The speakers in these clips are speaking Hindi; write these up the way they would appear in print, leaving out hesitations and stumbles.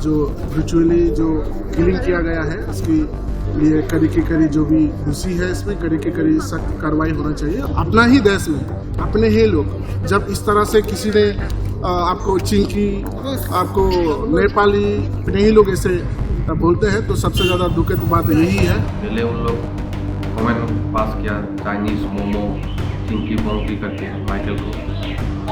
जो वर्चुअली जो किलिंग किया गया है उसकी लिए कड़ी की कड़ी जो भी दोषी है इसमें कड़ी की कड़ी सख्त कार्रवाई होना चाहिए। अपना ही देश में अपने ही लोग जब इस तरह से किसी ने आपको चिंकी आपको नेपाली अपने ही लोग ऐसे बोलते हैं तो सबसे ज़्यादा दुखद बात यही है। पहले उन लोग कमेंट पास किया चाइनीज मोमो चिंकी बोंकी करके माइकल को,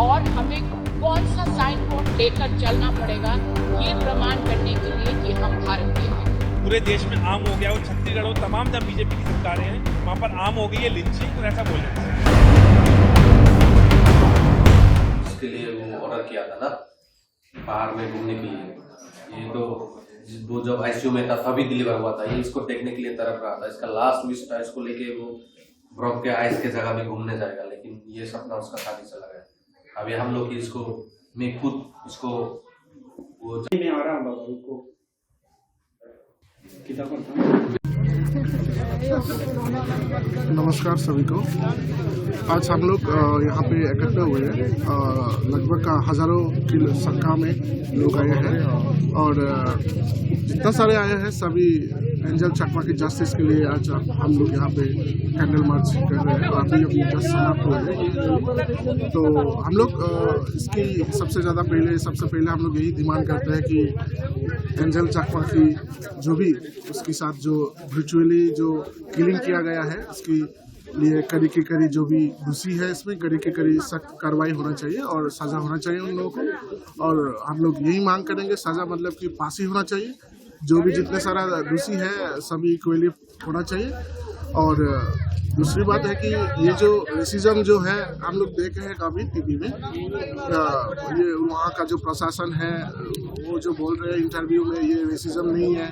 और हमें कौन सा साइन बोर्ड लेकर चलना पड़ेगा ये प्रमाण करने के लिए कि हम भारतीय हैं। पूरे देश में आम हो गया और छत्तीसगढ़ और तमाम जहाँ बीजेपी की सरकारें हैं वहाँ पर आम हो गई है लिंचिंग, ऐसा बोल रहे हैं। इसके लिए वो ऑर्डर किया था ना बाहर में घूमने के लिए, ये तो वो जब आईसीयू में था तभी डिलीवर हुआ था, ये इसको देखने के लिए तरफ रहा था। इसका लास्ट विश था इसको लेके वो ब्रॉक के आइस के जगह में घूमने जाएगा, लेकिन ये सपना उसका शादी चला गया। अभी हम लोग इसको मैं खुद इसको वो में आ रहा हूँ बाबा उनको किताब पढ़ता। नमस्कार सभी को। आज हम लोग यहाँ पे इकट्ठे हुए हैं, लगभग हज़ारों की संख्या में लोग आए हैं और जितना सारे आए हैं सभी एंजल चकमा की जस्टिस के लिए आज हम लोग यहाँ पे कैंडल मार्च कर रहे हैं और अभी जस्ट समाप्त हुए हैं। तो हम लोग इसकी सबसे पहले हम लोग यही डिमांड करते हैं कि एंजल चकमा की जो भी उसके साथ जो वर्चुअली जो किलिंग किया गया है उसकी लिए कड़ी की कड़ी जो भी दोषी है इसमें कड़ी की कड़ी सख्त कार्रवाई होना चाहिए और सज़ा होना चाहिए उन लोगों को। और हम लोग यही मांग करेंगे सज़ा मतलब कि फांसी होना चाहिए, जो भी जितने सारा दोषी है सभी इक्वली होना चाहिए। और दूसरी बात है कि ये जो रेसिज्म जो है हम लोग देखे हैं काफ़ी टीवी में, ये वहाँ का जो प्रशासन है वो जो बोल रहे हैं इंटरव्यू में ये रेसिज्म नहीं है,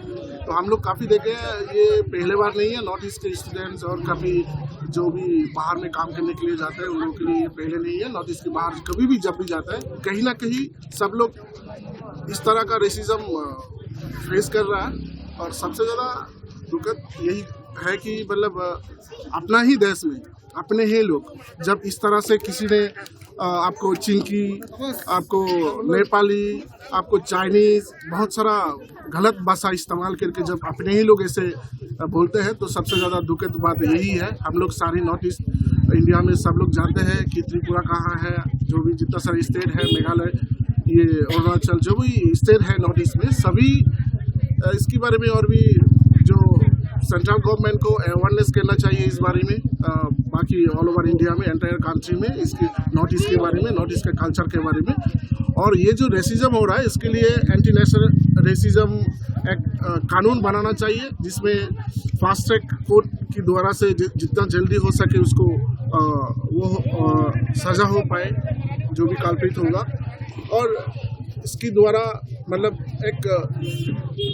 तो हम लोग काफ़ी देखे हैं ये पहले बार नहीं है। नॉर्थ ईस्ट के स्टूडेंट्स और काफ़ी जो भी बाहर में काम करने के लिए जाते हैं उन लोगों के लिए ये पहले नहीं है। नॉर्थ ईस्ट के बाहर कभी भी जब भी जाता है कहीं ना कहीं सब लोग इस तरह का रेसिज्म फेस कर रहा है। और सबसे ज़्यादा दुखद यही है कि मतलब अपना ही देश में अपने ही लोग जब इस तरह से किसी ने आपको चिंकी आपको नेपाली आपको चाइनीज़ बहुत सारा गलत भाषा इस्तेमाल करके जब अपने ही लोग ऐसे बोलते हैं तो सबसे ज़्यादा दुखद बात यही है। हम लोग सारी नॉर्थ ईस्ट इंडिया में सब लोग जानते हैं कि त्रिपुरा कहाँ है, जो भी जितना सारा स्टेट है, मेघालय, ये अरुणाचल, जो भी स्टेट है नॉर्थ ईस्ट में, सभी इसके बारे में और भी जो सेंट्रल गवर्नमेंट को अवेयरनेस करना चाहिए इस बारे में, बाकी ऑल ओवर इंडिया में एंटायर कंट्री में इसकी नॉर्थ ईस्ट के बारे में, नॉर्थ ईस्ट के कल्चर के बारे में। और ये जो रेसिज्म हो रहा है इसके लिए एंटी नेशनल रेसिज्म एक कानून बनाना चाहिए जिसमें फास्ट ट्रैक कोर्ट के द्वारा से जितना जल्दी हो सके उसको वो सज़ा हो पाए जो भी कल्प्रिट होगा। और इसके द्वारा मतलब एक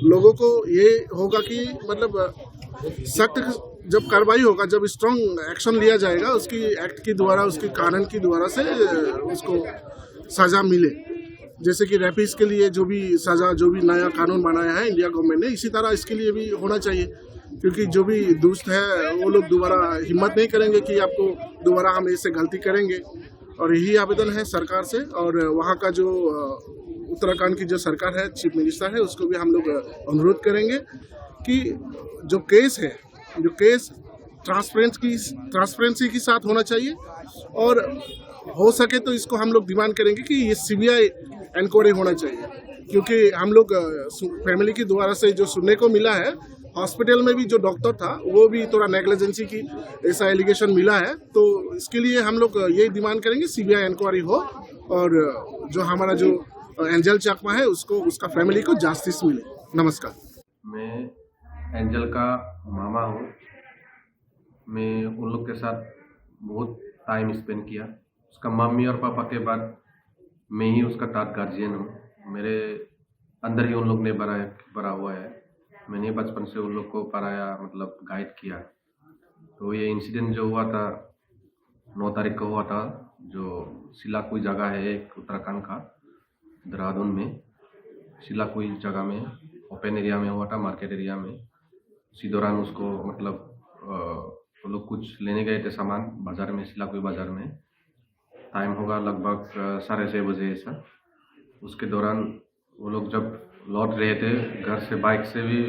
लोगों को ये होगा कि मतलब सख्त जब कार्रवाई होगा, जब स्ट्रॉन्ग एक्शन लिया जाएगा उसकी एक्ट के द्वारा, उसके कानून के द्वारा से उसको सज़ा मिले। जैसे कि रैपिस्ट के लिए जो भी सज़ा जो भी नया कानून बनाया है इंडिया गवर्नमेंट ने, इसी तरह इसके लिए भी होना चाहिए। क्योंकि जो भी दुष्ट है वो लोग दोबारा हिम्मत नहीं करेंगे कि आपको दोबारा हम ऐसे गलती करेंगे। और यही आवेदन है सरकार से, और वहाँ का जो उत्तराखंड की जो सरकार है, चीफ मिनिस्टर है, उसको भी हम लोग अनुरोध करेंगे कि जो केस है, जो केस ट्रांसपेरेंसी के साथ होना चाहिए। और हो सके तो इसको हम लोग डिमांड करेंगे कि ये सीबीआई इंक्वायरी होना चाहिए, क्योंकि हम लोग फैमिली के द्वारा से जो सुनने को मिला है, हॉस्पिटल में भी जो डॉक्टर था वो भी थोड़ा नेग्लिजेंसी की ऐसा एलिगेशन मिला है। तो इसके लिए हम लोग यही डिमांड करेंगे सीबीआई इंक्वायरी हो और जो हमारा जो एंजल चकमा है उसको उसका फैमिली को जस्टिस मिले। नमस्कार। मैं एंजल का मामा हूँ। मैं उन लोग के साथ बहुत टाइम स्पेंड किया। उसका मम्मी और पापा के बाद मैं ही उसका थर्ड गार्जियन हूँ। मेरे अंदर ही उन लोग ने बड़ा हुआ है। मैंने बचपन से उन लोग को पढ़ाया, मतलब गाइड किया। तो ये इंसिडेंट जो हुआ था 9 तारीख को हुआ था, जो सिलाकुई जगह है एक उत्तराखंड का, देहरादून में सिलाकुई जगह में ओपन एरिया में हुआ था, मार्केट एरिया में। इसी दौरान उसको मतलब वो लोग कुछ लेने गए थे सामान बाज़ार में, सिलाकुई बाज़ार में। टाइम होगा लगभग 6:30 बजे ऐसा। उसके दौरान वो लोग जब लौट रहे थे घर से भी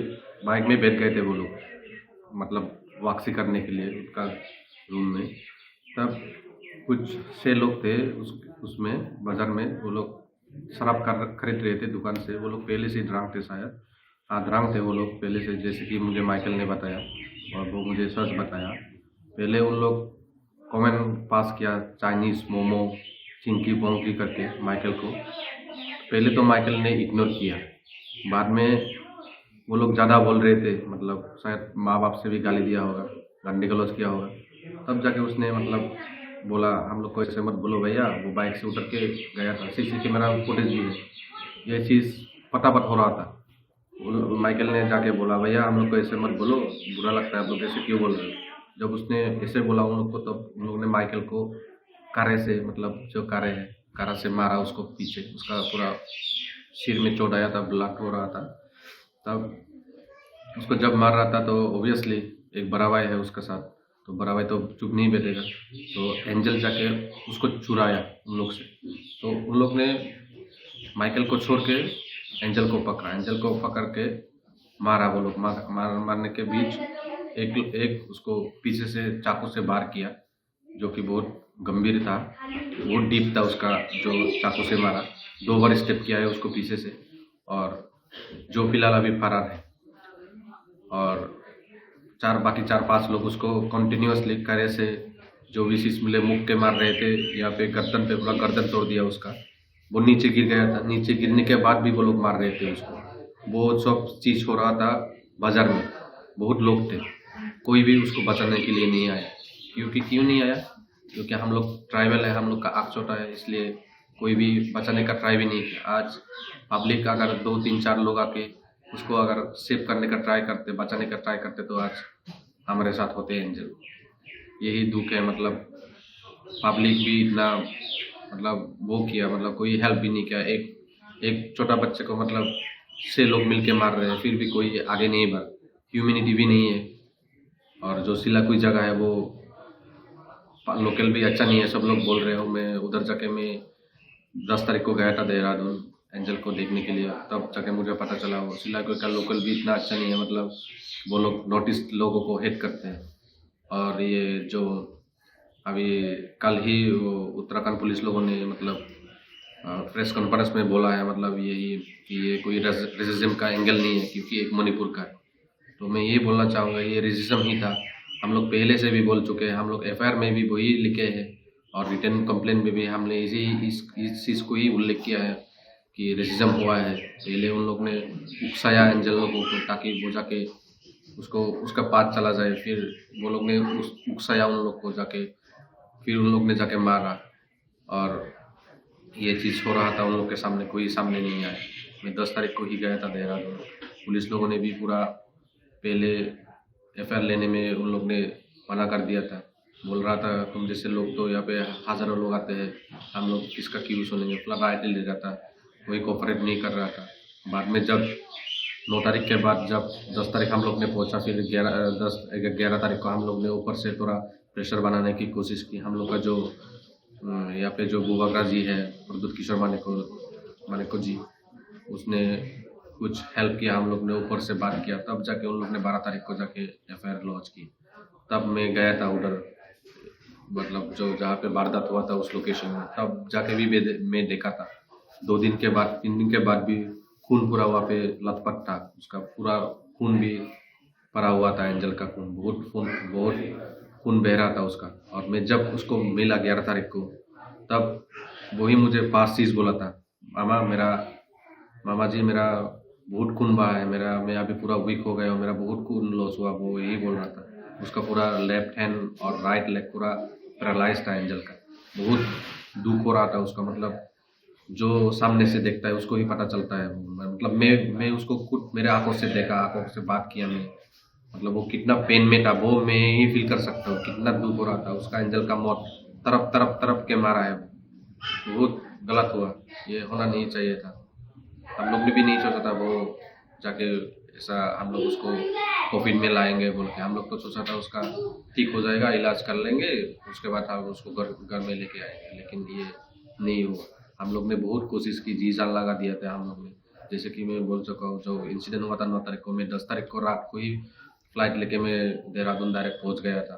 बाइक में बैठ गए थे वो लोग, मतलब वापसी करने के लिए उनका रूम में। तब कुछ 6 लोग थे उसमें बाजार में, वो लोग शराब खरीद रहे थे दुकान से। वो लोग पहले से ड्रंक थे शायद, हाँ ड्रंक थे वो लोग पहले से, जैसे कि मुझे माइकल ने बताया और वो मुझे सच बताया। पहले उन लोग कमेंट पास किया चाइनीज़ मोमो चिंकी बोंकी करके माइकल को। पहले तो माइकल ने इग्नोर किया, बाद में वो लोग ज़्यादा बोल रहे थे, मतलब शायद माँ बाप से भी गाली दिया होगा, गाली गलौज किया होगा। तब जाके उसने मतलब बोला हम लोग को ऐसे मत बोलो भैया, वो बाइक से उतर के गया था, सीसी कैमरा फुटेज भी है, ये चीज़ फटाफट हो रहा था। माइकल ने जाके बोला भैया हम लोग को ऐसे मत बोलो, बुरा लगता है, आप लोग ऐसे क्यों बोल रहे हो। जब उसने ऐसे बोला उन लोग को, तब उन लोग ने माइकल को कारे से, मतलब जो कारे है कारा से मारा उसको पीछे, उसका पूरा सिर में चोट आया था, ब्लड हो रहा था। तब उसको जब मार रहा था तो ओबियसली एक बड़ा भाई है उसके साथ, तो बड़ा भाई तो चुप नहीं बैठेगा, तो एंजल जाके उसको चुराया उन लोग से। तो उन लोग ने माइकल को छोड़ के एंजल को पकड़ा, एंजल को पकड़ के मारा। वो लोग मारने के बीच एक उसको पीछे से चाकू से वार किया, जो कि बहुत गंभीर था, बहुत डीप था उसका जो चाकू से मारा। 2 बार स्टेप किया है उसको पीछे से, और जो फिलहाल अभी फरार है। और बाकी 4-5 लोग उसको कंटिन्यूअसली करे से जो भी चीज मिले मुक्के के मार रहे थे, यहाँ पे गर्दन पे पूरा गर्दन तोड़ दिया उसका। वो नीचे गिर गया था, नीचे गिरने के बाद भी वो लोग मार रहे थे उसको। वो सब चीज हो रहा था बाजार में, बहुत लोग थे, कोई भी उसको बचाने के लिए नहीं आया। क्यों नहीं आया? क्योंकि हम लोग ट्राइबल है, हम लोग का आँख छोटा है, इसलिए कोई भी बचाने का ट्राई भी नहीं किया। आज पब्लिक अगर 2-3-4 लोग आके उसको अगर सेव करने का ट्राई करते, बचाने का ट्राई करते, तो आज हमारे साथ होते एंजल। यही दुख है, मतलब पब्लिक भी इतना मतलब वो किया, मतलब कोई हेल्प भी नहीं किया। एक छोटा बच्चे को मतलब 6 लोग मिलके मार रहे हैं, फिर भी कोई आगे नहीं बढ़, ह्यूमैनिटी भी नहीं है। और जो सिलाकुई जगह है वो लोकल भी अच्छा नहीं है, सब लोग बोल रहे हो। मैं उधर जाके मैं 10 तारीख को गया था देहरादून एंजल को देखने के लिए, तब जाके मुझे पता चला वो सिलाकुई का लोकल भी इतना अच्छा नहीं है, मतलब वो लोग नोटिस लोगों को हेट करते हैं। और ये जो अभी कल ही वो उत्तराखंड पुलिस लोगों ने मतलब प्रेस कॉन्फ्रेंस में बोला है, मतलब यही कि ये कोई रेसिज्म का एंगल नहीं है, क्योंकि एक मणिपुर का है। तो मैं ये बोलना चाहूँगा ये रेसिज्म ही था। हम लोग पहले से भी बोल चुके हैं, हम लोग FIR में भी वही लिखे हैं और रिटर्न कंप्लेंट में भी हमने इस चीज़ को ही उल्लेख किया है कि रेसिज्म हुआ है। पहले उन लोग ने उकसाया एंजल लोगों को ताकि वो जाके उसका पाथ चला जाए, फिर वो लोग ने उकसाया उन लोग को जाके, फिर उन लोग ने जाके मारा। और ये चीज़ हो रहा था उन लोग के सामने, कोई सामने नहीं आया। मैं 10 तारीख को ही गया था देहरादून, पुलिस लोगों ने भी पूरा पहले FIR लेने में उन लोग ने मना कर दिया था, बोल रहा था तुम जैसे लोग तो यहाँ पे हज़ारों लोग आते हैं, हम लोग किसका क्यों सुनेंगे, फ्लैट ले रहा था, कोई कोऑपरेट नहीं कर रहा था। बाद में जब 9 तारीख के बाद जब 10 तारीख हम लोग ने पहुँचा, फिर 11 तारीख को हम लोग ने ऊपर से थोड़ा प्रेशर बनाने की कोशिश की। हम लोग का जो यहाँ पे जो बुबागरा जी है, प्रद्युत किशोर मानेको जी, उसने कुछ हेल्प किया, हम लोग ने ऊपर से बात किया, तब जाके उन लोग ने 12 तारीख को जाके FIR लॉन्च की। तब मैं गया था उधर, मतलब जो जहाँ पे वारदात हुआ था उस लोकेशन में, तब जाके भी मैं देखा था। 2 दिन के बाद 3 दिन के बाद भी खून पूरा वहाँ पे लथपथ था, उसका पूरा खून भी पड़ा हुआ था, एंजल का खून, बहुत खून बह रहा था उसका। और मैं जब उसको मिला 11 तारीख को, तब वही मुझे 5 चीज़ बोला था, मामा जी मेरा बहुत खून बहा है, मैं अभी पूरा वीक हो गया हूँ, मेरा बहुत खून लॉस हुआ, वो यही बोल रहा था। उसका पूरा लेफ्ट हैंड और राइट लेग पूरा पैरालाइज था एंजल का, बहुत दुख हो रहा था उसका। मतलब जो सामने से देखता है उसको ही पता चलता है, मतलब मैं उसको खुद मेरे आंखों से देखा, आंखों से बात किया मैं, मतलब वो कितना पेन में था वो मैं ही फील कर सकता हूँ, कितना दुख हो रहा था उसका। एंजल का मौत तरफ के मारा है, बहुत गलत हुआ, ये होना नहीं चाहिए था। हम लोग ने भी नहीं सोचा था वो जाके ऐसा हम लोग उसको कोविड में लाएंगे बोल के। हम लोग तो सोचा था उसका ठीक हो जाएगा, इलाज कर लेंगे, उसके बाद हम उसको घर में लेके आएंगे, लेकिन ये नहीं हुआ। हम लोग ने बहुत कोशिश की, जी जान लगा दिया था हम लोग ने, जैसे कि मैं बोल चुका हूँ, जो इंसिडेंट हुआ था 9 तारीख को, मैं 10 तारीख को रात को ही फ्लाइट लेके मैं देहरादून डायरेक्ट पहुँच गया था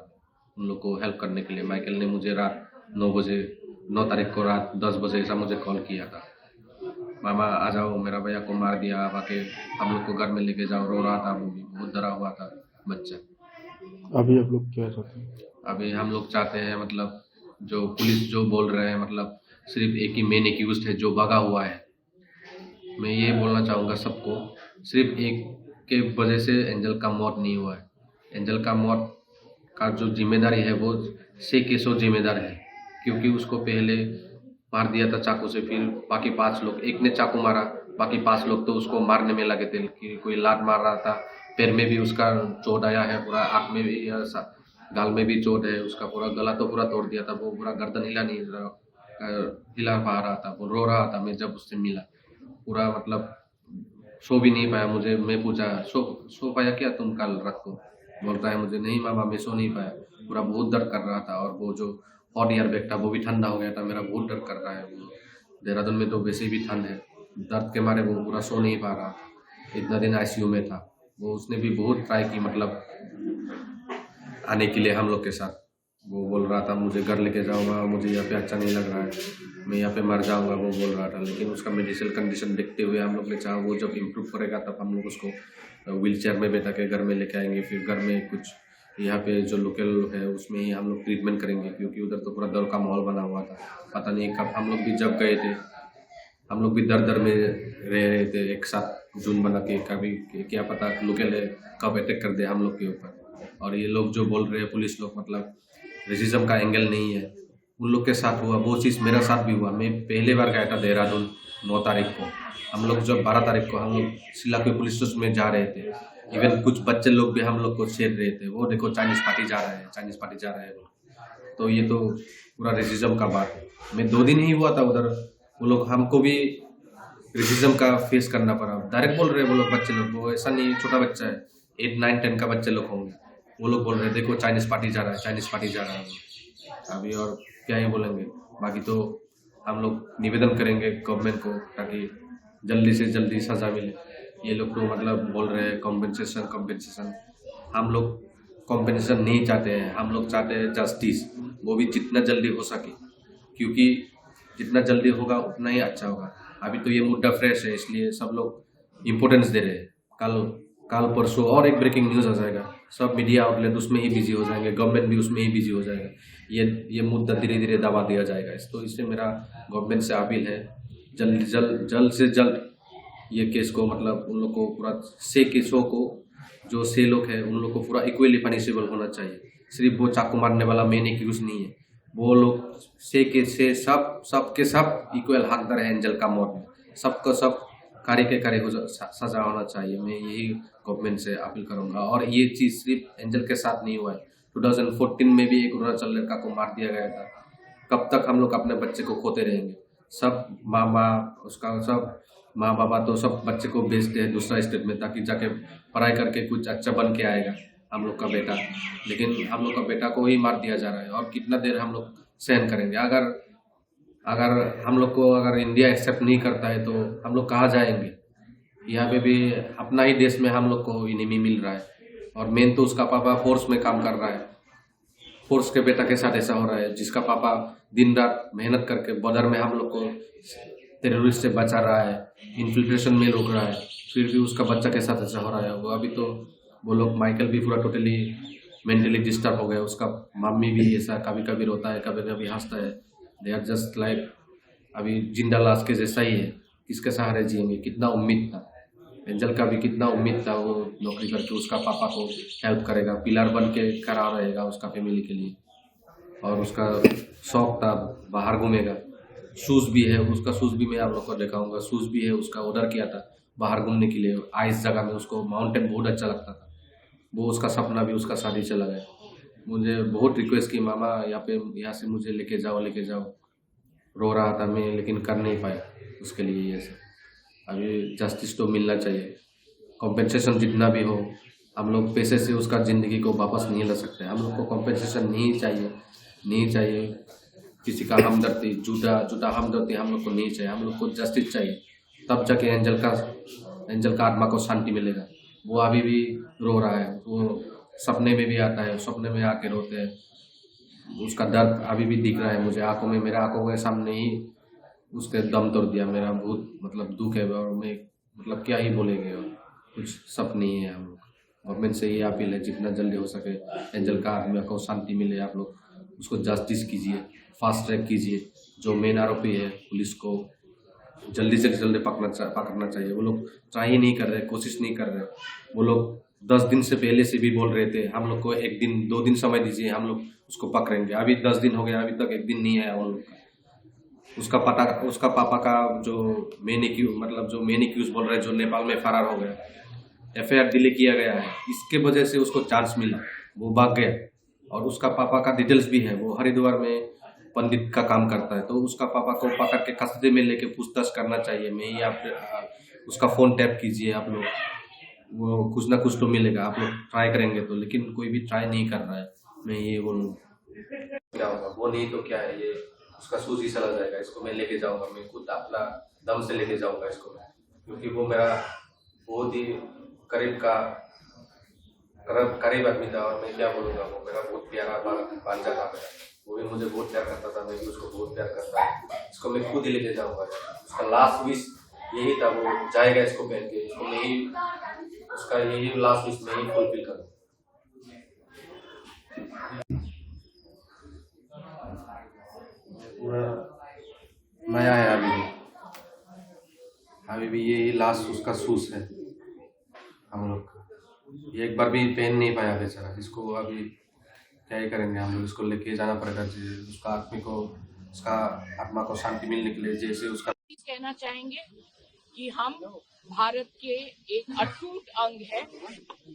उन लोग को हेल्प करने के लिए। माइकल ने मुझे रात 9 तारीख को रात 10 बजे ऐसा मुझे कॉल किया था, मामा आ जाओ, मेरा भैया को मार दिया, अब आके हम लोग को घर में लेके जाओ। रो रहा था, वो भी बहुत डरा हुआ था बच्चा। अभी आप लोग क्या चाहते हैं? अभी हम लोग चाहते हैं मतलब जो पुलिस जो बोल रहे हैं, मतलब सिर्फ एक ही मेन एक्यूज्ड है जो भागा हुआ है। मैं ये बोलना चाहूँगा सबको, सिर्फ एक के वजह से एंजल का मौत नहीं हुआ है। एंजल का मौत का जो जिम्मेदारी है वो 6 केसों जिम्मेदार है, क्योंकि उसको पहले मार दिया था चाकू से, फिर बाकी 5 लोग, एक ने चाकू मारा, बाकी 5 लोग तो उसको मारने में लगे थे। कि कोई लात मार रहा था, पैर में भी उसका चोट आया है, पूरा आँख में भी गाल में भी चोट है, उसका पूरा गला तो पूरा तोड़ दिया था, वो पूरा गर्दन हिला पा रहा था, वो रो रहा था। मैं जब उससे मिला पूरा मतलब सो भी नहीं पाया। मैं पूछा सो पाया क्या तुम कल रात को? बोलता है मुझे नहीं मामा, मैं सो नहीं पाया, पूरा बहुत दर्द कर रहा था। और वो जो हॉट एयर बैग था वो भी ठंडा हो गया था, मेरा बहुत दर्द कर रहा है। वो देहरादून में तो वैसे भी ठंड है, दर्द के मारे वो पूरा सो नहीं पा रहा था, इतना दिन ICU में था वो। उसने भी बहुत ट्राई की मतलब आने के लिए हम लोग के साथ। वो बोल रहा था मुझे घर लेके जाऊँगा, मुझे यहाँ पे अच्छा नहीं लग रहा है, मैं यहाँ पे मर जाऊँगा, वो बोल रहा था। लेकिन उसका मेडिकल कंडीशन देखते हुए हम लोग ने चाहा वो जब इम्प्रूव करेगा तब हम लोग उसको व्हील चेयर में बैठा के घर में लेके आएंगे। फिर घर में कुछ यहाँ पे जो लोकल है उसमें ही हम लोग ट्रीटमेंट करेंगे, क्योंकि उधर तो पूरा डर का माहौल बना हुआ था। पता नहीं कब हम लोग भी जब गए थे, हम लोग भी दर में रह रहे थे एक साथ झुंड बना के, कभी क्या पता लोकल है कब अटैक कर दे हम लोग के ऊपर। और ये लोग जो बोल रहे हैं पुलिस लोग, मतलब रेसिज्म का एंगल नहीं है, उन लोग के साथ हुआ वो चीज़ मेरे साथ भी हुआ। मैं पहले बार गया था देहरादून 9 तारीख को। हम लोग जब 12 तारीख को हम लोग सिलाकुई पुलिस स्टेशन में जा रहे थे, इवन कुछ बच्चे लोग भी हम लोग को छेड़ रहे थे, वो देखो चाइनीज़ पार्टी जा रहा है, चाइनीज़ पार्टी जा रहा है। तो ये तो पूरा रेसिज्म का बात है। मैं 2 दिन ही हुआ था उधर, वो लोग हमको भी रेसिज्म का फेस करना पड़ा। डायरेक्ट बोल रहे हैं वो लोग, बच्चे लोग, वो ऐसा नहीं छोटा बच्चा है, 8, 9, 10 का बच्चे लोग होंगे, वो लोग बोल रहे हैं देखो चाइनीज़ पार्टी जा रहा है, चाइनीज़ पार्टी जा रहा है। अभी और क्या ही बोलेंगे, बाकी तो हम लोग निवेदन करेंगे गवर्नमेंट को ताकि जल्दी से जल्दी सज़ा मिले। ये लोग तो मतलब बोल रहे हैं कॉम्पेंसेशन, हम लोग कॉम्पेंसेशन नहीं चाहते हैं, हम लोग चाहते हैं जस्टिस, वो भी जितना जल्दी हो सके, क्योंकि जितना जल्दी होगा उतना ही अच्छा होगा। अभी तो ये मुद्दा फ्रेश है, इसलिए सब लोग इम्पोर्टेंस दे रहे हैं। कल परसों और एक ब्रेकिंग न्यूज़ आ जाएगा, सब मीडिया आउटलेट उसमें ही बिजी हो जाएंगे, गवर्नमेंट भी उसमें ही बिजी हो जाएगा, ये मुद्दा धीरे धीरे दबा दिया जाएगा। तो इससे मेरा गवर्नमेंट से अपील है, जल्द से जल्द ये केस को, मतलब उन लोग को पूरा 6 केसों को, जो 6 लोग हैं उन लोग को पूरा इक्वली पनिशेबल होना चाहिए। सिर्फ वो चाकू मारने वाला मेन एक्यूज नहीं है, वो लोग 6 के 6 सब के सब इक्वल हकदार है एंजल का मौत में। सबको सब कार्य के कार्य सजा होना चाहिए। मैं यही गवर्नमेंट से अपील करूंगा। और ये चीज़ सिर्फ एंजल के साथ नहीं हुआ है, 2014 में भी एक अरुणाचल लड़का को मार दिया गया था। कब तक हम लोग अपने बच्चे को खोते रहेंगे? सब माँ बाबा तो सब बच्चे को भेजते हैं दूसरा स्टेट में, ताकि जाके पढ़ाई करके कुछ अच्छा बन के आएगा हम लोग का बेटा। लेकिन हम लोग का बेटा को ही मार दिया जा रहा है, और कितना देर हम लोग सहन करेंगे? अगर हम लोग को अगर इंडिया एक्सेप्ट नहीं करता है तो हम लोग कहाँ जाएंगे? यहाँ पे भी अपना ही देश में हम लोग को इनेमी मिल रहा है, और मेन तो उसका पापा फोर्स में काम कर रहा है। फोर्स के बेटा के साथ ऐसा हो रहा है, जिसका पापा दिन रात मेहनत करके बॉर्डर में हम लोग को टेररिस्ट से बचा रहा है, इन्फिल्ट्रेशन में रोक रहा है, फिर भी उसका बच्चा के साथ ऐसा हो रहा है। वो अभी तो वो लोग, माइकल भी पूरा टोटली मेंटली डिस्टर्ब हो गया, उसका मम्मी भी ऐसा कभी कभी रोता है, कभी कभी हंसता है। दे आर जस्ट लाइक अभी जिंदा लाश के जैसा ही है, किसके सहारे जिएंगे? कितना उम्मीद था एंजल का भी, कितना उम्मीद था वो नौकरी करके उसका पापा को हेल्प करेगा, पिलर बन के खड़ा रहेगा उसका फैमिली के लिए, और उसका शौक था बाहर घूमेगा। शूज़ भी है उसका, शूज़ भी मैं आप लोग को दिखाऊंगा, शूज़ भी है उसका, ऑर्डर किया था बाहर घूमने के लिए आइस जगह में। उसको माउंटेन बहुत अच्छा लगता था, वो उसका सपना भी उसका शादी चला गया। मुझे बहुत रिक्वेस्ट की, मामा यहाँ से मुझे लेके जाओ। रो रहा था मैं, लेकिन कर नहीं पाया उसके लिए ये सब। अभी जस्टिस तो मिलना चाहिए, कॉम्पेंसेशन जितना भी हो। हम लोग पैसे से उसका ज़िंदगी को वापस नहीं ला सकते, हम लोग को कॉम्पेंसेशन नहीं चाहिए। किसी का हमदर्दी, झूठा हमदर्दी हम लोग को नहीं चाहिए, हम लोग को जस्टिस चाहिए। तब जाके एंजल का आत्मा को शांति मिलेगा। वो अभी भी रो रहा है, वो सपने में भी आता है, सपने में आके रोते हैं। उसका दर्द अभी भी दिख रहा है मुझे आंखों में, मेरे आंखों के सामने ही उसके दम तोड़ दिया। मेरा बहुत मतलब दुख है और मैं मतलब क्या ही बोलेंगे, और कुछ सब नहीं है। हम लोग गवर्नमेंट से ये अपील है, जितना जल्दी हो सके एंजल का आत्मा को शांति मिले। आप लोग उसको जस्टिस कीजिए, फास्ट ट्रैक कीजिए। जो मेन आरोपी है पुलिस को जल्दी से जल्दी पकड़ना चाहिए। वो लोग ट्राई ही नहीं कर रहे, कोशिश नहीं कर रहे। वो लोग 10 दिन से पहले से भी बोल रहे थे हम लोग को 1 दिन 2 दिन समय दीजिए, हम लोग उसको पकड़ेंगे। अभी 10 दिन हो गया, अभी तक 1 दिन नहीं आया उन लोग का। उसका पापा का जो मेन एक्यूज बोल रहे हैं, जो नेपाल में फरार हो गया, FIR डिले किया गया है, इसके वजह से उसको चांस मिला, वो भाग गया। और उसका पापा का डिटेल्स भी है, वो हरिद्वार में पंडित का काम करता है। तो उसका पापा को पकड़ के कस्टडी में लेके पूछताछ करना चाहिए। मैं ही आप उसका फ़ोन टैप कीजिए आप लोग, वो कुछ ना कुछ तो मिलेगा। आप लोग ट्राई करेंगे तो, लेकिन कोई भी ट्राई नहीं कर रहा है। मैं ये बोलूँ क्या होगा, वो नहीं तो क्या है, ये उसका सूझ ही चला जाएगा। इसको मैं लेके जाऊँगा, मैं खुद अपना दम से लेके जाऊँगा इसको मैं, क्योंकि वो मेरा बहुत ही करीब आदमी था। और मैं क्या बोलूँगा, वो मेरा बहुत प्यारा भांजा था मेरा, वो भी मुझे बहुत प्यार करता था, मैं भी उसको बहुत प्यार करता हूँ। इसको मैं खुद ही लेके जाऊँगा। उसका लास्ट विश यही था, वो जाएगा इसको पहन के, इसको मैं ही उसका यही लास्ट विश मैं ही फुलफिल करूँ। पूरा नया है अभी भी यही लास्ट उसका शूज है हम लोग का। ये एक बार भी पहन नहीं पाया बेचारा, इसको अभी क्या ही करेंगे हम लोग। इसको लेके जाना पड़ेगा उसका आत्मा को शांति मिलने के लिए। जैसे उसका कहना चाहेंगे कि हम भारत के एक अटूट अंग है।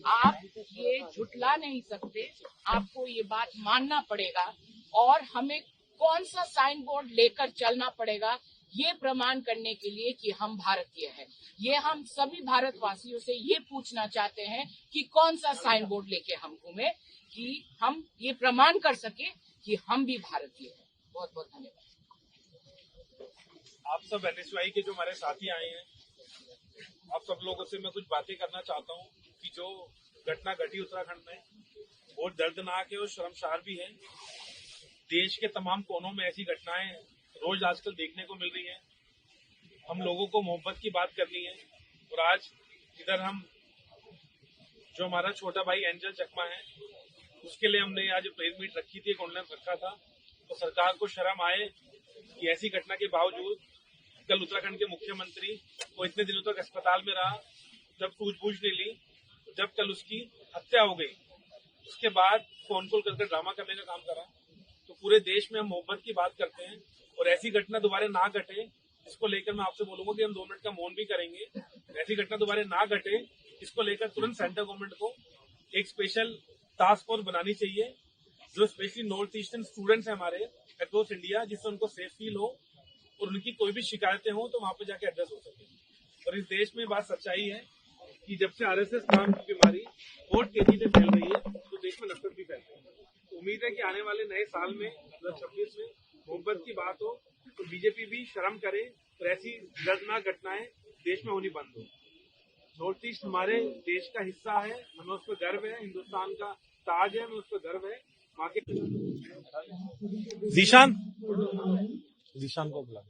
आप ये झुटला नहीं सकते, आपको ये बात मानना पड़ेगा और हमें कौन सा साइन बोर्ड लेकर चलना पड़ेगा ये प्रमाण करने के लिए कि हम भारतीय हैं। ये हम सभी भारतवासियों से ये पूछना चाहते हैं कि कौन सा साइन बोर्ड लेके हम घूमे, कि हम ये प्रमाण कर सके कि हम भी भारतीय हैं। बहुत बहुत धन्यवाद। आप सब NSY के जो हमारे साथी आए हैं, आप सब लोगों से मैं कुछ बातें करना चाहता हूँ कि जो घटना घटी उत्तराखंड में बहुत दर्दनाक है और शर्मसार भी है। देश के तमाम कोनों में ऐसी घटनाएं रोज आजकल देखने को मिल रही हैं। हम लोगों को मोहब्बत की बात करनी है, और आज इधर हम जो हमारा छोटा भाई एंजल चकमा है, उसके लिए हमने आज प्रेस मीट रखी थी, कॉन्फ्रेंस रखा था। तो सरकार को शर्म आए कि ऐसी घटना के बावजूद कल उत्तराखंड के मुख्यमंत्री वो इतने दिनों तक अस्पताल में रहा, जब सूझबूझ नहीं ली, जब कल उसकी हत्या हो गई, उसके बाद फोन कॉल करके ड्रामा करने का काम करा। तो पूरे देश में हम मोहब्बत की बात करते हैं, और ऐसी घटना दोबारा ना घटे इसको लेकर मैं आपसे बोलूंगा कि हम 2 मिनट का मौन भी करेंगे। ऐसी घटना दोबारा ना घटे इसको लेकर तुरंत सेंट्रल गवर्नमेंट को एक स्पेशल टास्क फोर्स बनानी चाहिए, जो स्पेशली नॉर्थ ईस्टर्न स्टूडेंट्स हैं हमारे अक्रॉस इंडिया, जिससे उनको सेफ फील हो और उनकी कोई भी शिकायतें हो तो वहां पर जाके एड्रेस हो सके। और इस देश में बात सच्चाई है कि जब से RSS नाम की बीमारी बहुत तेजी से फैल रही है, तो देश में नफरत भी फैल रही है। तो उम्मीद है कि आने वाले नए साल में 2026 में मोहब्बत की बात हो तो बीजेपी भी शर्म करे और ऐसी दर्दनाक घटनाएं देश में होनी बंद हो। नॉर्थ ईस्ट हमारे देश का हिस्सा है, हमें उस पर गर्व है, हिंदुस्तान का ताज है, हमें उस पर गर्व है। वहाँ के जीशान को बुला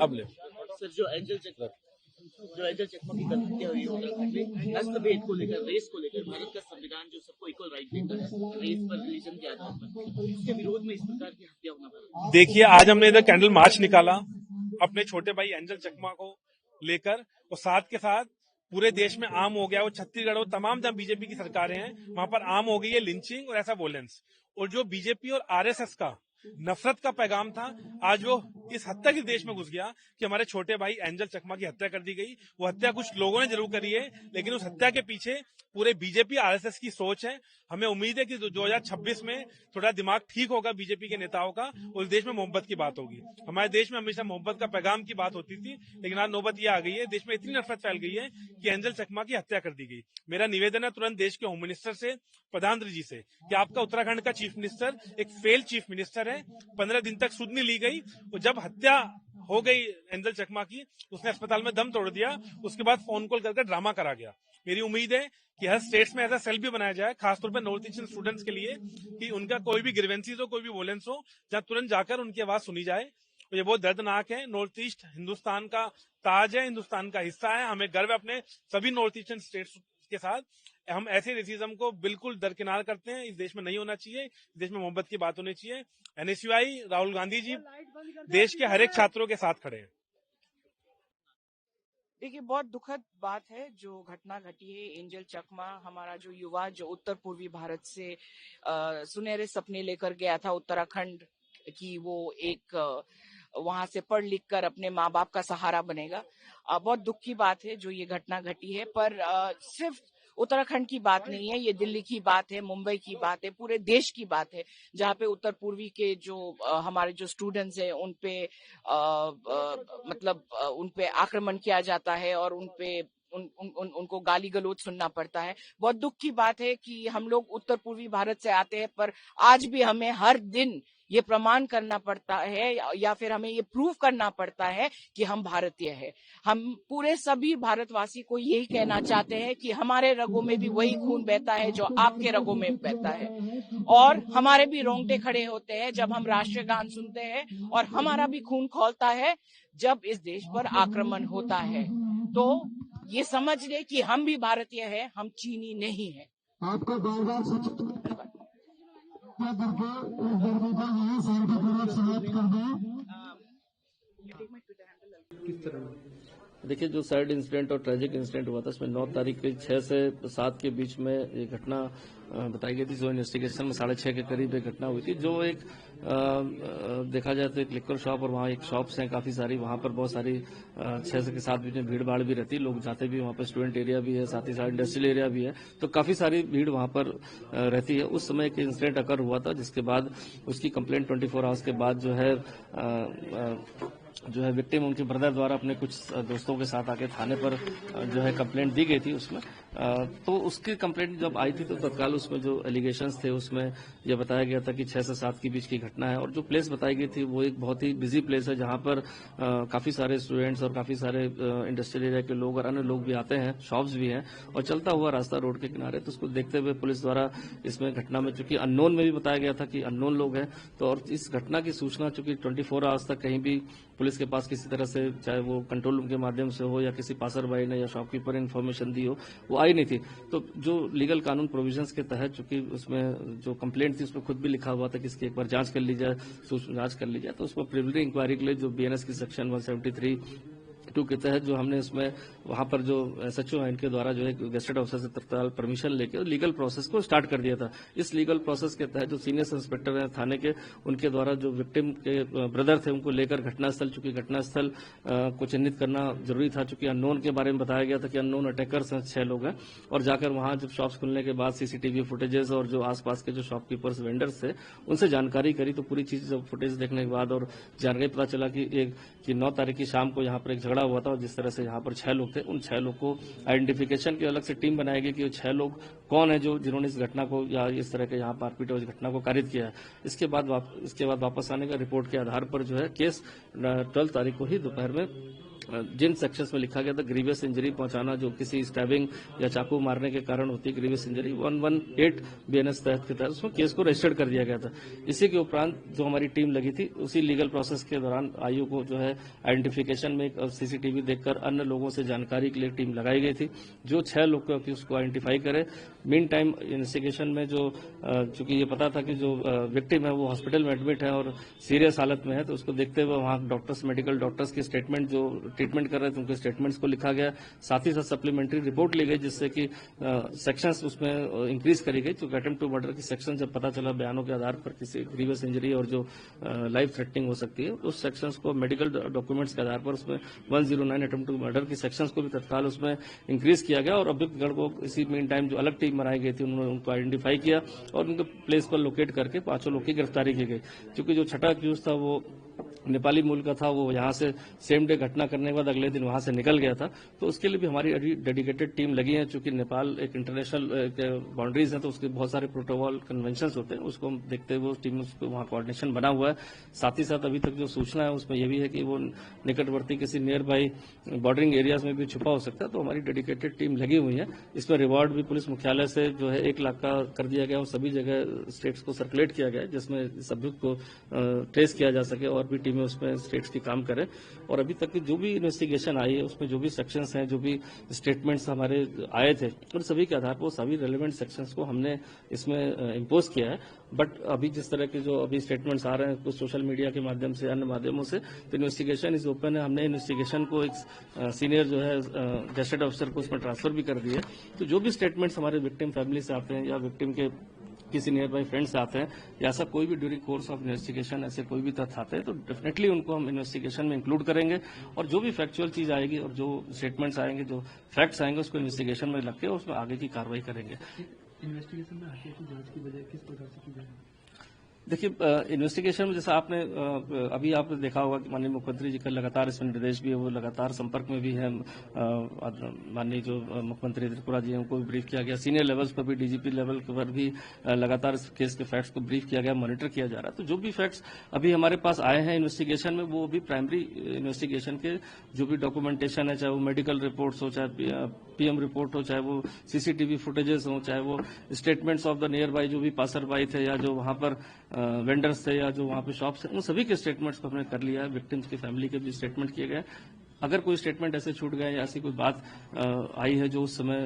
अब ले सर, जो एंजल चकमा की कल हत्या हुई उत्तराखंड में, राष्ट्रभेद को लेकर, रेस को लेकर, भारत का संविधान जो सबको इक्वल राइट देता है रेस पर, रिलीजन के आधार पर, इसके विरोध में इस प्रकार की हत्या होना। देखिए, आज हमने इधर कैंडल मार्च निकाला अपने छोटे भाई एंजल चकमा को लेकर, और साथ के साथ पूरे देश में आम हो गया, वो छत्तीसगढ़ और तमाम जहां बीजेपी की सरकारें हैं वहां पर आम हो गई है लिंचिंग और ऐसा वोलेंस। और जो बीजेपी और RSS का नफरत का पैगाम था, आज वो इस हद तक इस देश में घुस गया कि हमारे छोटे भाई एंजल चकमा की हत्या कर दी गई। वो हत्या कुछ लोगों ने जरूर करी है, लेकिन उस हत्या के पीछे पूरे बीजेपी RSS की सोच है। हमें उम्मीद है कि 2026 में थोड़ा दिमाग ठीक होगा बीजेपी के नेताओं का, और देश में मोहब्बत की बात होगी। हमारे देश में हमेशा मोहब्बत का पैगाम की बात होती थी, लेकिन आज नौबत ये आ गई है, देश में इतनी नफरत फैल गई है कि एंजल चकमा की हत्या कर दी गई। मेरा निवेदन है तुरंत देश के होम मिनिस्टर से, प्रधानमंत्री जी से, कि आपका उत्तराखंड का चीफ मिनिस्टर एक फेल चीफ मिनिस्टर है, 15 दिन तक सुध नहीं ली गई। और जब हत्या हो गई एंजल चकमा की, उसने अस्पताल में दम तोड़ दिया, उसके बाद फोन कॉल करके ड्रामा करा गया। मेरी उम्मीद है कि हर स्टेट्स में ऐसा सेल भी बनाया जाए, खासतौर पर नॉर्थ ईस्टर्न स्टूडेंट्स के लिए, कि उनका कोई भी ग्रीवेंसीज हो, कोई भी वोलेंस हो, जहां तुरंत जाकर उनकी आवाज सुनी जाए। ये बहुत दर्दनाक है। नॉर्थ ईस्ट हिंदुस्तान का ताज है, हिंदुस्तान का हिस्सा है। हमें गर्व है अपने सभी नॉर्थ ईस्टर्न स्टेट्स के साथ। हम ऐसे रेसिज्म को बिल्कुल दरकिनार करते हैं। इस देश में नहीं होना चाहिए। इस देश में मोहब्बत की बात होनी चाहिए। एनएसयूआई, राहुल गांधी जी देश के हर एक छात्रों के साथ खड़े हैं। देखिए, बहुत दुखद बात है जो घटना घटी है। एंजल चकमा हमारा जो युवा जो उत्तर पूर्वी भारत से सुनहरे सपने लेकर गया था उत्तराखंड की, वो एक वहां से पढ़ लिख कर अपने माँ बाप का सहारा बनेगा। बहुत दुख की बात है जो ये घटना घटी है। पर सिर्फ उत्तराखंड की बात नहीं है, ये दिल्ली की बात है, मुंबई की बात है, पूरे देश की बात है, जहाँ पे उत्तर पूर्वी के जो हमारे जो स्टूडेंट्स हैं उन पे उन पे आक्रमण किया जाता है और उनको गाली गलौज सुनना पड़ता है। बहुत दुख की बात है कि हम लोग उत्तर पूर्वी भारत से आते हैं, पर आज भी हमें हर दिन ये प्रमाण करना पड़ता है या फिर हमें ये प्रूव करना पड़ता है कि हम भारतीय हैं। हम पूरे सभी भारतवासी को यही कहना चाहते हैं कि हमारे रगों में भी वही खून बहता है जो आपके रगों में बहता है, और हमारे भी रोंगटे खड़े होते हैं जब हम राष्ट्रीय गान सुनते हैं, और हमारा भी खून खौलता है जब इस देश पर आक्रमण होता है। तो ये समझ ले कि हम भी भारतीय हैं, हम चीनी नहीं है। आपको बार-बार देखिए, जो सैड इंसिडेंट और ट्रेजिक इंसिडेंट हुआ था, इसमें 9 तारीख के 6 से 7 के बीच में ये घटना बताई गई थी। जो इन्वेस्टिगेशन में 6:30 के करीब एक घटना हुई थी, जो एक देखा जाए तो एक लिक्वर शॉप और वहाँ एक शॉप्स हैं काफी सारी, वहाँ पर बहुत सारी 6 के 7 बीच में भीड़ भाड़ भी रहती है, लोग जाते भी, वहाँ पर स्टूडेंट एरिया भी है, साथ ही साथ इंडस्ट्रियल एरिया भी है, तो काफी सारी भीड़ वहाँ पर रहती है। उस समय एक इंसिडेंट अकर हुआ था, जिसके बाद उसकी कंप्लेंट 24 आवर्स के बाद जो है विक्टिम उनके ब्रदर द्वारा अपने कुछ दोस्तों के साथ आके थाने पर जो है कंप्लेंट दी गई थी। उसमें तो उसकी कंप्लेंट जब आई थी तो तत्काल उसमें जो एलिगेशंस थे उसमें यह बताया गया था कि 6 से 7 के बीच की घटना है, और जो प्लेस बताई गई थी वो एक बहुत ही बिजी प्लेस है, जहां पर काफी सारे स्टूडेंट्स और काफी सारे इंडस्ट्रियल एरिया के लोग और अन्य लोग भी आते हैं, शॉप्स भी हैं, और चलता हुआ रास्ता रोड के किनारे। तो उसको देखते हुए पुलिस द्वारा इसमें घटना में, चूंकि अननोन में भी बताया गया था कि अननोन लोग हैं, तो और इस घटना की सूचना चूंकि 24 आवर्स तक कहीं भी पुलिस के पास किसी तरह से, चाहे वो कंट्रोल रूम के माध्यम से हो या किसी पासरबाई ने या शॉपकीपर ने इन्फॉर्मेशन दी हो, वो आई नहीं थी। तो जो लीगल कानून प्रोविजंस के तहत, चूंकि उसमें जो कंप्लेंट थी उसमें खुद भी लिखा हुआ था कि इसकी एक बार जांच कर ली जाए, जांच कर ली जाए, तो उसमें प्रिलिमिनरी इंक्वायरी के लिए जो बीएनएस की सेक्शन 173(2) के तहत जो हमने उसमें वहां पर जो एसएचओ है इनके द्वारा जो है गेस्टेड ऑफिसर से तत्काल परमिशन लेके लीगल प्रोसेस को स्टार्ट कर दिया था। इस लीगल प्रोसेस के तहत जो सीनियर इंस्पेक्टर हैं थाने के, उनके द्वारा जो विक्टिम के ब्रदर थे उनको लेकर घटनास्थल, चूंकि घटनास्थल को चिन्हित करना जरूरी था, चूंकि अननोन के बारे में बताया गया था कि अननोन अटैकर्स हैं, 6 लोग हैं, और जाकर वहां जब शॉप्स खुलने के बाद सीसीटीवी फुटेजेस और जो आसपास के जो शॉपकीपर्स वेंडर्स थे उनसे जानकारी करी, तो पूरी चीज जब फुटेज देखने के बाद और जानकारी पता चला कि 9 तारीख की शाम को यहाँ पर एक झगड़ा हुआ था, और जिस तरह से यहाँ पर 6 लोग थे, उन 6 लोग को आइडेंटिफिकेशन की अलग से टीम बनाई गई कि वो 6 लोग कौन है जिन्होंने इस घटना को या इस तरह के यहाँ मारपीट और इस घटना को कारित किया है। इसके बाद वापस आने का रिपोर्ट के आधार पर जो है केस 12 तारीख को ही दोपहर में जिन सेक्शंस में लिखा गया था ग्रीवियस इंजरी पहुंचाना, जो किसी स्टैबिंग या चाकू मारने के कारण होती है ग्रीवियस इंजरी, 118 बीएनएस तहत के तहत उसमें केस को रजिस्टर्ड कर दिया गया था। इसी के उपरांत जो हमारी टीम लगी थी, उसी लीगल प्रोसेस के दौरान आईओ को जो है आइडेंटिफिकेशन में सीसीटीवी देखकर अन्य लोगों से जानकारी के लिए टीम लगाई गई थी, जो 6 लोग को उसको आइडेंटिफाई करे। मीन टाइम इन्वेस्टिगेशन में जो चूंकि ये पता था कि जो विक्टिम है वो हॉस्पिटल में एडमिट है और सीरियस हालत में है, तो उसको देखते हुए वहाँ डॉक्टर्स, मेडिकल डॉक्टर्स की स्टेटमेंट, जो ट्रीटमेंट कर रहे थे उनके स्टेटमेंट्स को लिखा गया, साथ ही साथ सप्लीमेंट्री रिपोर्ट ली गई, जिससे कि सेक्शंस उसमें इंक्रीज करी गई। चूंकि अटेम्प्ट टू मर्डर की सेक्शन जब पता चला बयानों के आधार पर किसी ग्रीवियस इंजरी और जो लाइफ थ्रेटनिंग हो सकती है, उस सेक्शंस को मेडिकल डॉक्यूमेंट्स के आधार पर उसमें 109 अटेम्प्ट टू मर्डर की सेक्शंस को भी तत्काल उसमें इंक्रीज किया गया, और अभियुक्तगण को इसी मीन टाइम जो अलग टीम बनाई गई थी उन्होंने उनको आइडेंटिफाई किया और उनके प्लेस पर लोकेट करके 5 लोग की गिरफ्तारी की गई। क्योंकि जो छठा अक्यूज था वो नेपाली मूल का था, वो यहाँ से सेम डे घटना करने के बाद अगले दिन वहाँ से निकल गया था। तो उसके लिए भी हमारी डेडिकेटेड टीम लगी है। चूंकि नेपाल एक इंटरनेशनल बाउंड्रीज है, तो उसके बहुत सारे प्रोटोकॉल कन्वेंशन होते हैं, उसको हम देखते हुए उस टीम उसको वहाँ कोऑर्डिनेशन बना हुआ है। साथ ही साथ अभी तक जो सूचना है उसमें यह भी है कि वो निकटवर्ती किसी नियर बाई बॉर्डरिंग एरियाज में भी छुपा हो सकता है। तो हमारी डेडिकेटेड टीम लगी हुई है। इसमें रिवॉर्ड भी पुलिस मुख्यालय से जो है 1 लाख का कर दिया गया और सभी जगह स्टेट्स को सर्कुलेट किया गया है, जिसमें सभी को ट्रेस किया जा सके और भी टीमें उसमें स्टेट्स की काम करें। और अभी तक की जो भी इन्वेस्टिगेशन आई है उसमें जो भी सेक्शंस हैं, जो भी स्टेटमेंट्स हमारे आए थे, उन सभी के आधार पर सभी रेलेवेंट सेक्शंस को हमने इसमें इम्पोज किया है। बट अभी जिस तरह के जो अभी स्टेटमेंट्स आ रहे हैं कुछ सोशल मीडिया के माध्यम से, अन्य माध्यमों से, तो इन्वेस्टिगेशन इज ओपन है। हमने इन्वेस्टिगेशन को एक सीनियर जो है गैजेटेड ऑफिसर को उसमें ट्रांसफर भी कर दिए। तो जो भी स्टेटमेंट्स हमारे विक्टिम फैमिली से आते हैं या विक्टिम के किसी नियर बाई फ्रेंड से आते हैं या ऐसा कोई भी ड्यूरिंग कोर्स ऑफ इन्वेस्टिगेशन ऐसे कोई भी तथ्य आते हैं, तो डेफिनेटली उनको हम इन्वेस्टिगेशन में इंक्लूड करेंगे। और जो भी फैक्चुअल चीज आएगी और जो स्टेटमेंट्स आएंगे, जो फैक्ट्स आएंगे, उसको इन्वेस्टिगेशन में रख के उसमें आगे की कार्रवाई करेंगे। इन्वेस्टिगेशन में हत्या की जांच की वजह किस प्रकार से की जाएगी? देखिए, इन्वेस्टिगेशन में जैसा आपने अभी आपने देखा होगा कि माननीय मुख्यमंत्री जी का लगातार इसमें निर्देश भी है, वो लगातार संपर्क में भी है। माननीय जो मुख्यमंत्री त्रिपुरा जी हैं उनको भी ब्रीफ किया गया। सीनियर लेवल्स पर भी, डीजीपी लेवल पर भी लगातार इस केस के फैक्ट्स को ब्रीफ किया गया, मॉनिटर किया जा रहा है। तो जो भी फैक्ट्स अभी हमारे पास आए हैं इन्वेस्टिगेशन में, वो भी प्राइमरी इन्वेस्टिगेशन के जो भी डॉक्यूमेंटेशन है, चाहे वो मेडिकल रिपोर्ट्स हो, चाहे पीएम रिपोर्ट हो, चाहे वो सीसीटीवी फुटेजेस हो, चाहे वो statements of the near by जो भी पासर बाई थे या जो वहां पर वेंडर्स थे या जो वहां पे शॉप्स थे, उन सभी के स्टेटमेंट्स को हमने कर लिया है। विक्टिम्स की फैमिली के भी स्टेटमेंट किए गए। अगर कोई स्टेटमेंट ऐसे छूट गए या ऐसी कोई बात आई है जो उस समय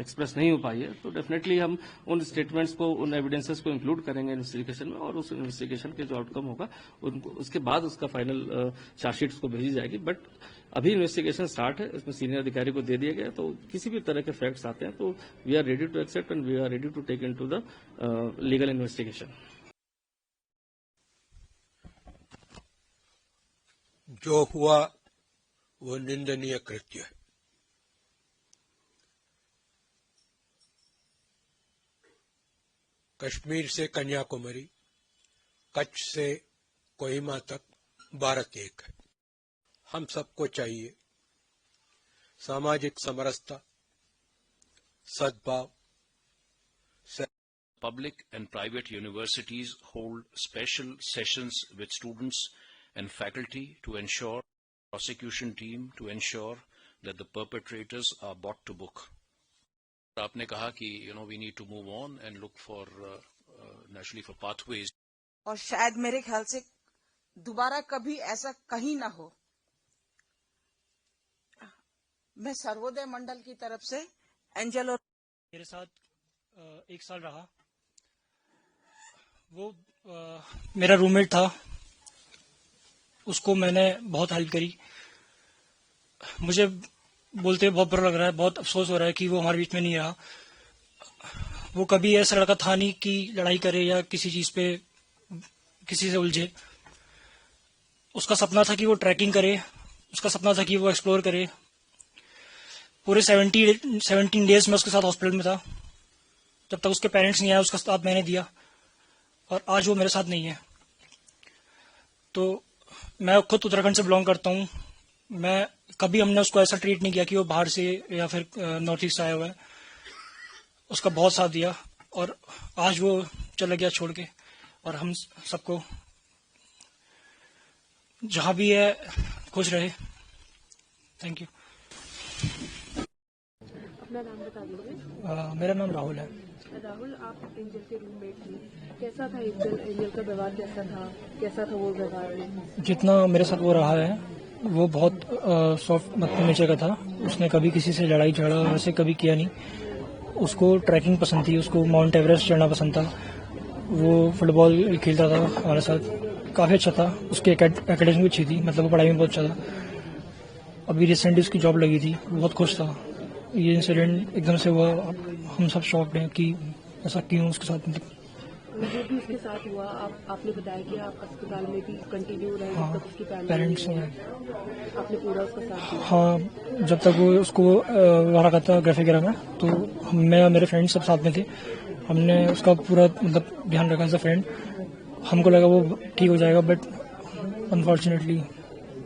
एक्सप्रेस नहीं हो पाई है, तो डेफिनेटली हम उन स्टेटमेंट्स को, उन एविडेंसेस को इंक्लूड करेंगे इन्वेस्टिगेशन में। और उस इन्वेस्टिगेशन के जो आउटकम होगा उनको उसके बाद उसका फाइनल चार्जशीट्स को भेजी जाएगी। बट अभी इन्वेस्टिगेशन स्टार्ट है, इसमें सीनियर अधिकारी को दे दिया गया। तो किसी भी तरह के फैक्ट्स आते हैं तो we are ready to accept and we are ready to take in to the legal investigation. जो हुआ वो निंदनीय कृत्य है। कश्मीर से कन्याकुमारी, कच्छ से कोहिमा तक भारत एक है। हम सबको चाहिए सामाजिक समरसता, सद्भाव। Public and private universities hold special sessions with students and faculty to ensure prosecution team to ensure that the perpetrators are brought to book. आपने कहा कि we need to move on and look for naturally for pathways. और शायद मेरे ख्याल से दोबारा कभी ऐसा कहीं ना हो। मैं सर्वोदय मंडल की तरफ से एंजल और मेरे साथ 1 साल रहा। वो मेरा रूममेट था, उसको मैंने बहुत हेल्प करी। मुझे बोलते बहुत बुरा लग रहा है, बहुत अफसोस हो रहा है कि वो हमारे बीच में नहीं रहा। वो कभी ऐसा लड़का था नहीं कि लड़ाई करे या किसी चीज पे किसी से उलझे। उसका सपना था कि वो ट्रैकिंग करे, उसका सपना था कि वो एक्सप्लोर करे। पूरे 17 डेज में उसके साथ हॉस्पिटल में था। जब तक उसके पेरेंट्स नहीं आए उसका साथ मैंने दिया और आज वो मेरे साथ नहीं है। तो मैं खुद उत्तराखंड से बिलोंग करता हूँ। मैं कभी हमने उसको ऐसा ट्रीट नहीं किया कि वो बाहर से या फिर नॉर्थ ईस्ट आया हुआ है। उसका बहुत साथ दिया और आज वो चला गया छोड़ के। और हम सबको जहां भी है खुश रहे। Thank you. अपना नाम बता दीजिए। मेरा नाम राहुल है। राहुल, आप एंजल के रूममेट थे, कैसा था एंजल का व्यवहार? कैसा था वो व्यवहार? जितना मेरे साथ वो रहा है वो बहुत सॉफ्ट नेचर का था। उसने कभी किसी से लड़ाई झगड़ा वैसे कभी किया नहीं। उसको ट्रैकिंग पसंद थी, उसको माउंट एवरेस्ट चढ़ना पसंद था। वो फुटबॉल खेलता था हमारे साथ, काफी अच्छा था। उसकी एकेडमी भी अच्छी थी, मतलब वो पढ़ाई में बहुत अच्छा था। अभी रिसेंटली उसकी जॉब लगी थी, बहुत खुश था। ये इंसिडेंट एकदम से हुआ, हम सब शॉक्ड हैं कि ऐसा क्यों उसके साथ। जो भी उसके साथ हुआ, आपने बताया कि आप अस्पताल में भी कंटिन्यू रहे। हाँ, जब तक उसकी पेरेंट्स ने आपने पूरा उसका साथ दिया। हाँ, जब तक वो उसको वहाँ रखा था ग्राफिक वगैरह में, तो मैं और मेरे फ्रेंड सब साथ में थे। हमने उसका पूरा मतलब ध्यान रखा एज अ फ्रेंड। हमको लगा वो ठीक हो जाएगा, बट अनफॉर्चुनेटली